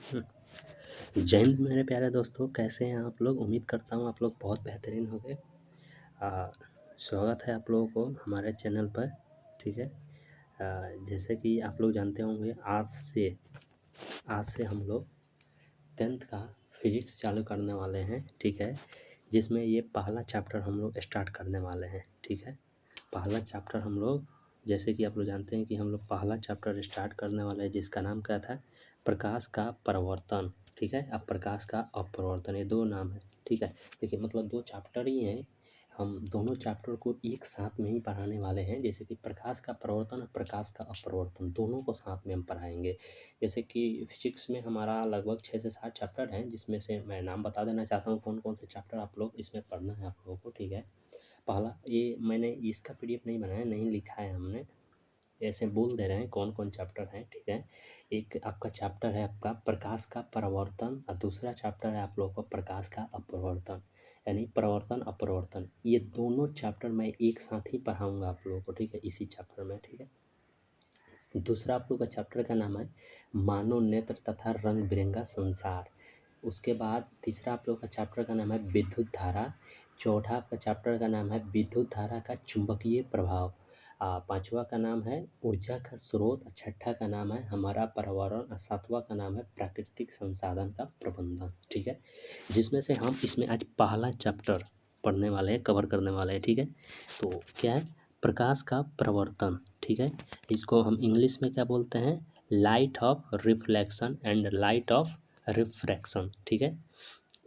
जय हिंद मेरे प्यारे दोस्तों, कैसे हैं आप लोग। उम्मीद करता हूँ आप लोग बहुत बेहतरीन होंगे। स्वागत है आप लोगों को हमारे चैनल पर। ठीक है। जैसे कि आप लोग जानते होंगे, आज से हम लोग 10th का फिजिक्स चालू करने वाले हैं। ठीक है। जिसमें ये पहला चैप्टर हम लोग स्टार्ट करने वाले हैं। ठीक है। पहला चैप्टर हम लोग, जैसे कि आप लोग जानते हैं कि हम लोग पहला चैप्टर स्टार्ट करने वाले हैं, जिसका नाम क्या था, प्रकाश का परावर्तन। ठीक है। अब प्रकाश का अपवर्तन, ये दो नाम है। ठीक है। देखिए, मतलब दो चैप्टर ही हैं। हम दोनों चैप्टर को एक साथ में ही पढ़ाने वाले हैं। जैसे कि प्रकाश का परावर्तन और प्रकाश का अपवर्तन, दोनों को साथ में हम पढ़ाएंगे। जैसे कि फिजिक्स में हमारा लगभग 6 से 7 चैप्टर हैं, जिसमें से मैं नाम बता देना चाहता हूँ कौन कौन से चैप्टर आप लोग इसमें पढ़ना है आप लोगों को। ठीक है। पहला, ये मैंने इसका पीडीएफ नहीं बनाया, नहीं लिखा है हमने, ऐसे बोल दे रहे हैं कौन कौन चैप्टर हैं। ठीक है। एक आपका चैप्टर है आपका प्रकाश का परावर्तन, और दूसरा चैप्टर है आप लोगों का प्रकाश का अपवर्तन, यानी परावर्तन अपवर्तन। ये दोनों चैप्टर मैं एक साथ ही पढ़ाऊँगा आप लोगों को। ठीक है, इसी चैप्टर में। ठीक है। दूसरा आप लोग का चैप्टर का नाम है मानव नेत्र तथा रंग बिरंगा संसार। उसके बाद तीसरा आप लोग का चैप्टर का नाम है विद्युत धारा। चौथा आपका चैप्टर का नाम है विद्युत धारा का चुंबकीय प्रभाव। पांचवा का नाम है ऊर्जा का स्रोत। छठा का नाम है हमारा पर्यावरण। और सातवां का नाम है प्राकृतिक संसाधन का प्रबंधन। ठीक है। जिसमें से हम इसमें आज पहला चैप्टर पढ़ने वाले हैं, कवर करने वाले हैं। ठीक है। तो क्या है, प्रकाश का प्रवर्तन। ठीक है। इसको हम इंग्लिश में क्या बोलते हैं, light of reflection and light of refraction. ठीक है।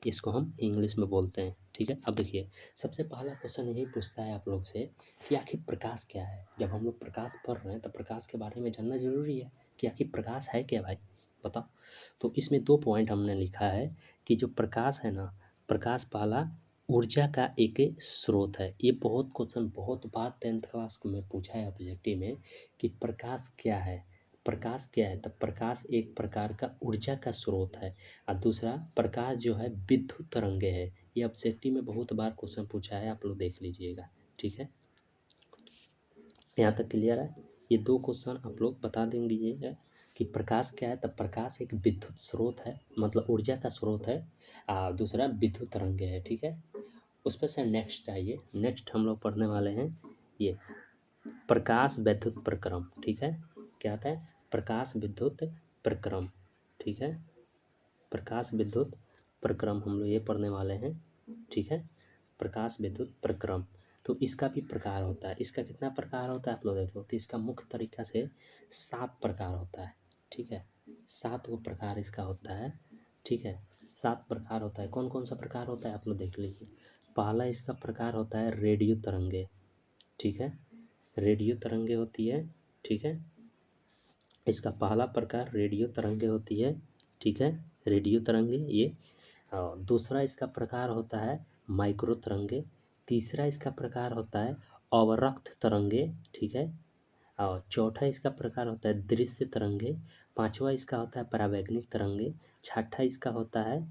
इसको हम इंग्लिश में बोलते हैं। ठीक है। अब देखिए, सबसे पहला क्वेश्चन यही पूछता है आप लोग से कि आखिर प्रकाश क्या है। जब हम लोग प्रकाश पढ़ रहे हैं तो प्रकाश के बारे में जानना जरूरी है कि आखिर प्रकाश है क्या भाई, बताओ। तो इसमें दो पॉइंट हमने लिखा है कि जो प्रकाश है ना, प्रकाश पहला ऊर्जा का एक स्रोत है। ये बहुत क्वेश्चन बहुत बार 10th क्लास में पूछा है ऑब्जेक्टिव में कि प्रकाश क्या है। प्रकाश क्या है, तो प्रकाश एक प्रकार का ऊर्जा का स्रोत है। और दूसरा, प्रकाश जो है विद्युत तरंगे है। ये ऑब्जेक्टिव में बहुत बार क्वेश्चन पूछा है, आप लोग देख लीजिएगा। ठीक है। यहाँ तक क्लियर है। ये दो क्वेश्चन आप लोग बता देंगे कि प्रकाश क्या है, तब प्रकाश एक विद्युत स्रोत है, मतलब ऊर्जा का स्रोत है। दूसरा विद्युत तरंगे है। ठीक है। उस पर से नेक्स्ट आइए, नेक्स्ट हम लोग पढ़ने वाले हैं ये प्रकाश विद्युत प्रक्रम। ठीक है। क्या आता है, प्रकाश विद्युत प्रक्रम। ठीक है। प्रकाश विद्युत प्रक्रम हम लोग ये पढ़ने वाले हैं। ठीक है। प्रकाश विद्युत प्रक्रम, तो इसका भी प्रकार होता है। इसका कितना प्रकार होता है आप लोग देख लो, तो इसका मुख्य तरीका से 7 प्रकार होता है। ठीक है। 7 प्रकार इसका होता है। ठीक है। 7 प्रकार होता है। कौन कौन सा प्रकार होता है आप लोग देख लीजिए। पहला इसका प्रकार होता है रेडियो तरंगे। ठीक है। रेडियो तरंगे होती है। ठीक है। इसका पहला प्रकार रेडियो तरंगे होती है। ठीक है। रेडियो तरंगे ये। और दूसरा इसका प्रकार होता है माइक्रो तरंगे। तीसरा इसका प्रकार होता है अवरक्त तरंगे। ठीक है। और चौथा इसका प्रकार होता है दृश्य तरंगे। पांचवा इसका होता है परावैज्ञानिक तरंगे। छठा इसका होता है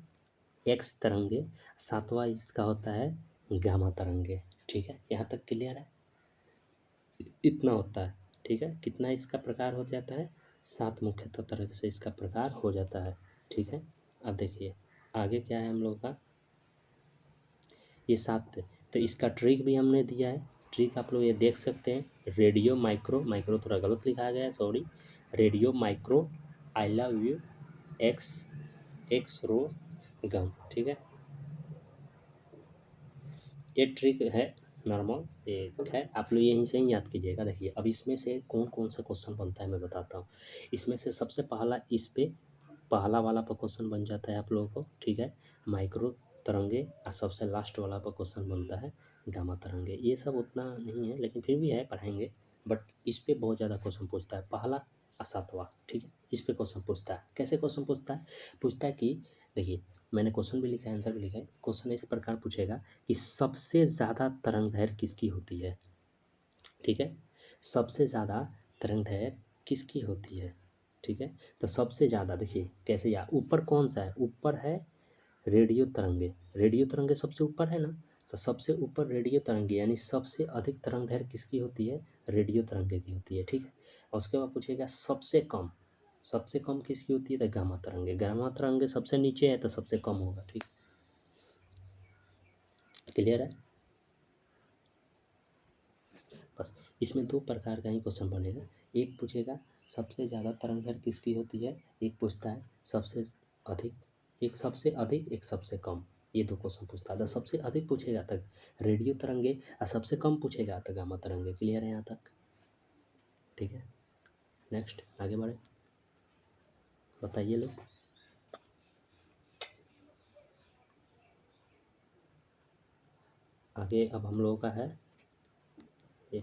एक्स तरंगे। सातवां इसका होता है गामा तरंगे। ठीक है। यहाँ तक क्लियर है। इतना होता है। ठीक है। कितना इसका प्रकार हो जाता है, 7 मुख्यतः तरह से इसका प्रकार हो जाता है। ठीक है। अब देखिए आगे क्या है हम लोग का, ये 7 थे। तो इसका ट्रिक भी हमने दिया है। ट्रिक आप लोग ये देख सकते हैं, रेडियो माइक्रो, माइक्रो थोड़ा गलत लिखा गया है, sorry. Radio micro, I love you, X X रो गम। ठीक है। ये ट्रिक है नॉर्मल, ये खैर आप लोग यहीं से ही याद कीजिएगा। देखिए अब इसमें से कौन कौन सा क्वेश्चन बनता है मैं बताता हूँ। इसमें से सबसे पहला, इस पे पहला वाला पर क्वेश्चन बन जाता है आप लोगों को। ठीक है। माइक्रो तरंगे, और सबसे लास्ट वाला पर क्वेश्चन बनता है गामा तरंगे। ये सब उतना नहीं है लेकिन फिर भी है, पढ़ाएंगे। बट इस पे बहुत ज़्यादा क्वेश्चन पूछता है, पहला और सातवां। ठीक है। इस पे क्वेश्चन पूछता है। कैसे क्वेश्चन पूछता है, पूछता है कि देखिए, मैंने क्वेश्चन भी लिखा है, आंसर भी लिखा है। क्वेश्चन इस प्रकार पूछेगा कि सबसे ज़्यादा तरंग दैर्घ्य किसकी होती है। ठीक है। सबसे ज़्यादा तरंग दैर्घ्य किसकी होती है। ठीक है। तो सबसे ज़्यादा देखिए कैसे, या ऊपर कौन सा है, ऊपर है रेडियो तरंगे। रेडियो तरंगे सबसे ऊपर है ना, तो सबसे ऊपर रेडियो तरंगे, यानी सबसे अधिक तरंग दैर्घ्य किसकी होती है, रेडियो तरंगे की होती है। ठीक है। और उसके बाद पूछेगा सबसे कम, सबसे कम किसकी होती है? तो गामा तरंगे। गामा तरंगे सबसे नीचे है तो सबसे कम होगा। ठीक, क्लियर है? बस इसमें दो प्रकार का ही क्वेश्चन बनेगा। एक पूछेगा सबसे ज़्यादा तरंग दैर्घ्य किसकी होती है, एक पूछता है सबसे अधिक, एक सबसे अधिक एक सबसे कम। ये दो क्वेश्चन पूछता है। तो सबसे अधिक पूछेगा तक रेडियो तरंगे और सबसे कम पूछेगा तो गामा तरंगे। क्लियर है यहाँ तक? ठीक है, नेक्स्ट आगे बढ़े, बताइए लोग। आगे अब हम लोगों का है ये,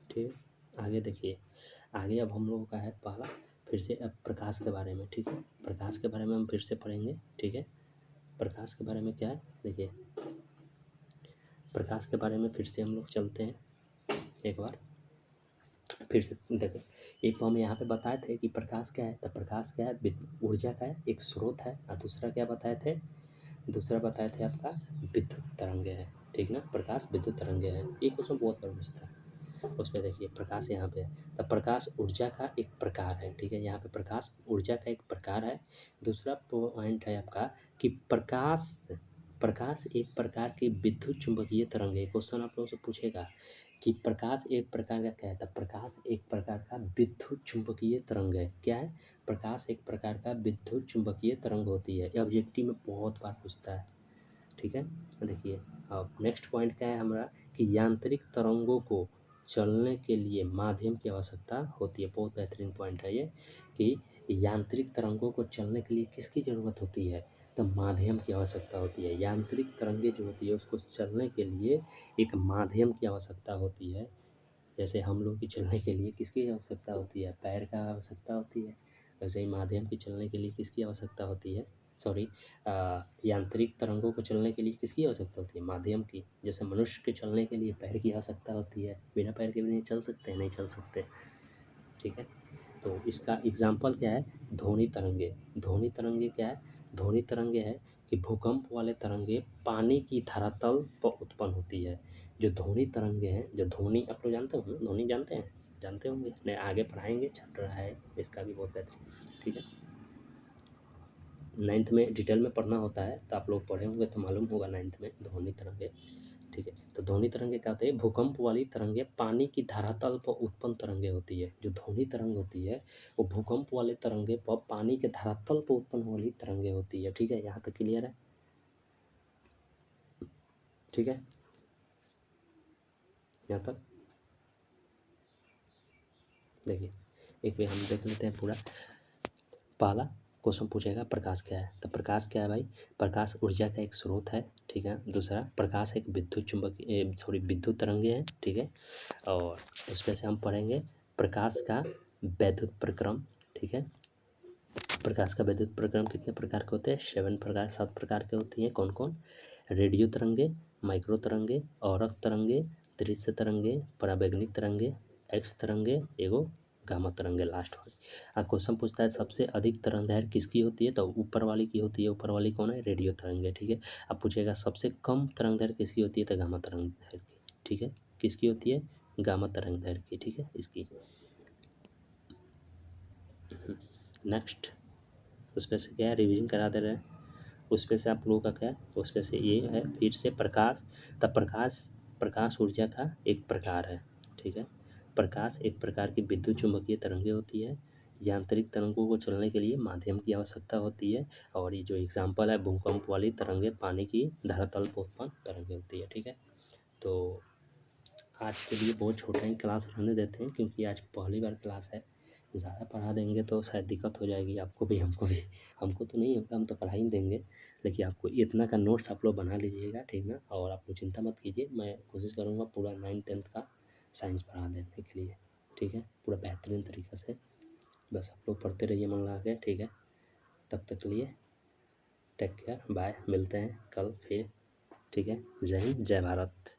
ठीक, आगे देखिए। आगे अब हम लोगों का है पहला, फिर से अब प्रकाश के बारे में। ठीक है, प्रकाश के बारे में हम फिर से पढ़ेंगे। ठीक है, प्रकाश के बारे में क्या है देखिए, प्रकाश के बारे में फिर से हम लोग चलते हैं एक बार फिर से। देखिए, एक तो हम यहाँ पे बताए थे कि प्रकाश क्या है, तो प्रकाश क्या है, ऊर्जा का है एक स्रोत है। और दूसरा क्या बताए थे, दूसरा बताए थे आपका विद्युत तरंगे है। ठीक ना, प्रकाश विद्युत तरंगे है। ये क्वेश्चन बहुत बार पूछता है। उसमें देखिए प्रकाश यहाँ पे है, तो प्रकाश ऊर्जा का एक प्रकार है। ठीक है, यहाँ पे प्रकाश ऊर्जा का एक प्रकार है। दूसरा पॉइंट है आपका कि प्रकाश प्रकाश एक प्रकार की विद्युत चुंबकीय तरंग है। क्वेश्चन आप लोगों से पूछेगा कि प्रकाश एक प्रकार का क्या है, तो प्रकाश एक प्रकार का विद्युत चुंबकीय तरंग है। क्या है? प्रकाश एक प्रकार का विद्युत चुंबकीय तरंग होती है। ये ऑब्जेक्टिव में बहुत बार पूछता है। ठीक है, देखिए अब नेक्स्ट पॉइंट क्या है हमारा कि यांत्रिक तरंगों को चलने के लिए माध्यम की आवश्यकता होती है। बहुत बेहतरीन पॉइंट है ये कि यांत्रिक तरंगों को चलने के लिए किसकी ज़रूरत होती है, तो माध्यम की आवश्यकता होती है। यांत्रिक तरंगे जो होती है उसको चलने के लिए एक माध्यम की आवश्यकता होती है। जैसे हम लोग की चलने के लिए किसकी आवश्यकता होती है, पैर का आवश्यकता होती है। वैसे ही माध्यम की चलने के लिए किसकी आवश्यकता होती है, सॉरी, यांत्रिक तरंगों को चलने के लिए किसकी आवश्यकता होती है, माध्यम की। जैसे मनुष्य के चलने के लिए पैर की आवश्यकता होती है, बिना पैर के भी नहीं चल सकते, नहीं चल सकते। ठीक है, तो इसका एग्जाम्पल क्या है, ध्वनि तरंगे। ध्वनि तरंगे क्या है, ध्वनि तरंगे है कि भूकंप वाले तरंगे पानी की धरातल पर उत्पन्न होती है। जो ध्वनि तरंगे हैं, जो ध्वनि आप लोग जानते हो ना, ध्वनि जानते हैं, जानते होंगे, नहीं आगे पढ़ाएंगे, चैप्टर है इसका भी बहुत बेहतरीन। ठीक है, 9th में डिटेल में पढ़ना होता है, तो आप लोग पढ़े होंगे तो मालूम होगा 9th में ध्वनि तरंगे। ठीक है, तो ध्वनि तरंगे क्या होते हैं, भूकंप वाली तरंगे पानी की धरातल पर उत्पन्न तरंगे होती है। जो ध्वनि तरंग होती है वो भूकंप वाले तरंगे पर पानी के धरातल पर उत्पन्न वाली तरंगे होती है। ठीक है, यहाँ तक क्लियर है? ठीक है, यहाँ तक देखिए, एक बार हम देख लेते हैं पूरा। पहला क्वेश्चन पूछेगा प्रकाश क्या है, तो प्रकाश क्या है भाई, प्रकाश ऊर्जा का एक स्रोत है। ठीक है, दूसरा प्रकाश एक विद्युत चुंबकीय सॉरी विद्युत तरंगे है। ठीक है, और उसमें से हम पढ़ेंगे प्रकाश का वैद्युत प्रक्रम। ठीक है, प्रकाश का वैद्युत प्रक्रम कितने प्रकार के होते हैं, 7 प्रकार के होती हैं। कौन कौन? रेडियो तरंगे, माइक्रो तरंगे, औरक तरंगे, दृश्य तरंगे, पराबैंगनी तरंगे, एक्स तरंगे, एगो गामा तरंगे लास्ट वाली। क्वेश्चन पूछता है सबसे अधिक तरंग दैर्घ्य किसकी होती है, तो ऊपर वाली की होती है। ऊपर वाली कौन है, रेडियो तरंगे। ठीक है, अब पूछेगा सबसे कम तरंग दैर्घ्य किसकी होती है, तो गामा तरंग दैर्घ्य की। ठीक है, किसकी होती है, गामा तरंग दैर्घ्य की। ठीक है, इसकी नेक्स्ट उसमें से क्या है, रिवीजन करा दे रहे हैं। उसमें से आप लोगों का क्या है, उसमें से ये है फिर से प्रकाश, तब प्रकाश ऊर्जा का एक प्रकार है। ठीक है, प्रकाश एक प्रकार की विद्युत चुम्बकीय तरंगे होती है। यांत्रिक तरंगों को चलने के लिए माध्यम की आवश्यकता होती है। और ये जो एग्जाम्पल है भूकंप वाली तरंगे पानी की धरातल पर उत्पन्न तरंगे होती है। ठीक है, तो आज के लिए बहुत छोटा ही क्लास रहने देते हैं क्योंकि आज पहली बार क्लास है। ज़्यादा पढ़ा देंगे तो शायद दिक्कत हो जाएगी आपको भी, हमको भी। हमको तो नहीं होगा, हम तो पढ़ा ही देंगे, लेकिन आपको इतना का नोट्स आप लोग बना लीजिएगा। ठीक ना, और आप लोग चिंता मत कीजिए, मैं कोशिश करूँगा पूरा 9th 10th का साइंस पढ़ा देने के लिए। ठीक है, पूरा बेहतरीन तरीक़े से, बस आप लोग पढ़ते रहिए मन लगा के। ठीक है, तब तक के लिए टेक केयर, बाय, मिलते हैं कल फिर। ठीक है, जय हिंद, जय भारत।